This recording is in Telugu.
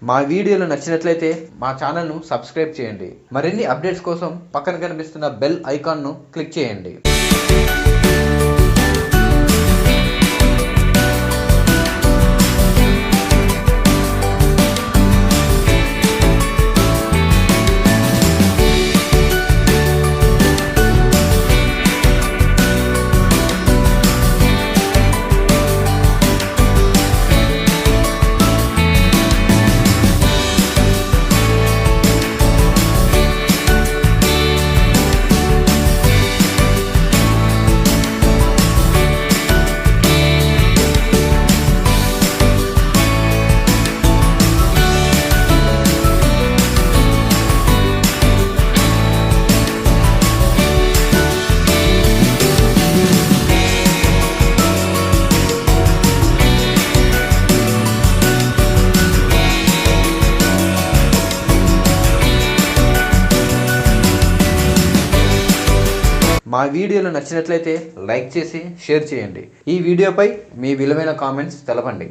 మా వీడియోలు నచ్చినట్లయితే మా ఛానల్ను సబ్స్క్రైబ్ చేయండి. మరిన్ని అప్డేట్స్ కోసం పక్కన కనిపిస్తున్న బెల్ ఐకాన్ను క్లిక్ చేయండి. మా వీడియోలు నచ్చినట్లయితే లైక్ చేసి షేర్ చేయండి. ఈ వీడియోపై మీ విలువైన కామెంట్స్ తెలపండి.